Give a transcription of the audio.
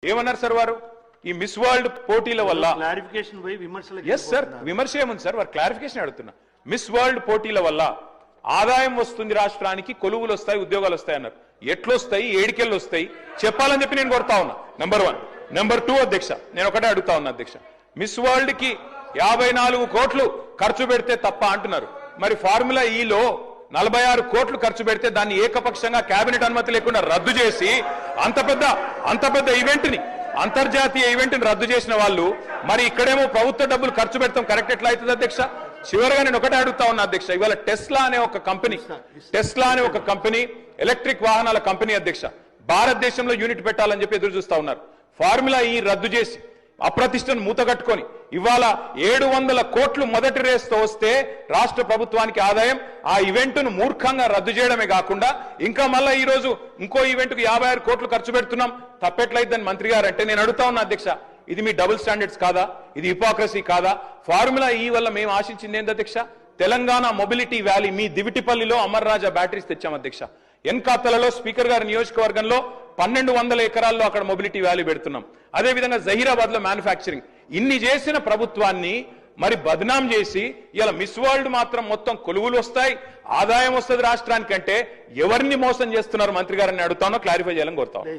ఏమన్నారు సార్ వారు ఈ మిస్ వరల్డ్ పోటీల వల్ల క్లారిఫికేషన్ పోయి విమర్శలు ఎస్ సార్ విమర్శ ఏముంది సార్ వారు క్లారిఫికేషన్ అడుగుతున్నా మిస్ వరల్డ్ పోటీల వల్ల ఆదాయం వస్తుంది రాష్ట్రానికి కొలువులు వస్తాయి ఉద్యోగాలు వస్తాయి అన్నారు ఎట్లొస్తాయి ఏడికెళ్ళు వస్తాయి చెప్పాలని చెప్పి నేను కోరుతా ఉన్నా నెంబర్ 1 నెంబర్ 2 అధ్యక్ష నేను ఒకటే అడుగుతా ఉన్నా అధ్యక్ష మిస్ వరల్డ్ కి 54 కోట్లు ఖర్చు పెడితే తప్ప అంటున్నారు మరి ఫార్ములా ఈలో 46 కోట్లు ఖర్చు పెడితే దాన్ని ఏకపక్షంగా కేబినెట్ అనుమతి లేకుండా రద్దు చేసి అంత పెద్ద ఈవెంట్ ని అంతర్జాతీయ ఈవెంట్ ని రద్దు చేసిన వాళ్ళు మరి ఇక్కడేమో ప్రభుత్వ డబ్బులు ఖర్చు పెడతాం కరెక్ట్ ఎట్లా అవుతుంది అధ్యక్ష చివరిగా నేను ఒకటే అడుగుతా ఉన్నా అధ్యక్ష ఇవాళ టెస్లా అనే ఒక కంపెనీ ఎలక్ట్రిక్ వాహనాల కంపెనీ అధ్యక్ష భారతదేశంలో యూనిట్ పెట్టాలని చెప్పి ఎదురు చూస్తా ఉన్నారు ఫార్ములా ఈ రద్దు చేసి అప్రతిష్టను మూతగట్టుకొని ఇవాళ 700 కోట్లు మొదటి రేస్తో వస్తే రాష్ట్ర ప్రభుత్వానికి ఆదాయం ఆ ఈవెంట్ ను మూర్ఖంగా రద్దు చేయడమే కాకుండా ఇంకా మళ్ళా ఈ రోజు ఇంకో ఈవెంట్ కు 56 కోట్లు ఖర్చు పెడుతున్నాం తప్పెట్లయిద్దని మంత్రి గారు అంటే నేను అడుగుతా ఉన్నా అధ్యక్ష ఇది మీ డబుల్ స్టాండర్డ్స్ కాదా ఇది హిపోక్రసీ కాదా ఫార్ములా ఈ వల్ల మేము ఆశించింది ఏంది అధ్యక్ష తెలంగాణ మొబిలిటీ వ్యాలీ మీ దివిటిపల్లిలో అమర్ రాజా బ్యాటరీస్ తెచ్చాం అధ్యక్ష ఎన్కాతలలో స్పీకర్ గారి నియోజకవర్గంలో 1200 ఎకరాల్లో అక్కడ మొబిలిటీ వ్యాలీ పెడుతున్నాం అదేవిధంగా జహీరాబాద్ లో మ్యానుఫ్యాక్చరింగ్ ఇన్ని చేసిన ప్రభుత్వాన్ని మరి బద్నాం చేసి ఇలా మిస్ వరల్డ్ మాత్రం మొత్తం కొలువులు వస్తాయి ఆదాయం వస్తుంది రాష్ట్రానికంటే ఎవరిని మోసం చేస్తున్నారు మంత్రి గారిని అడుగుతానో క్లారిఫై చేయాలని కోరుతాను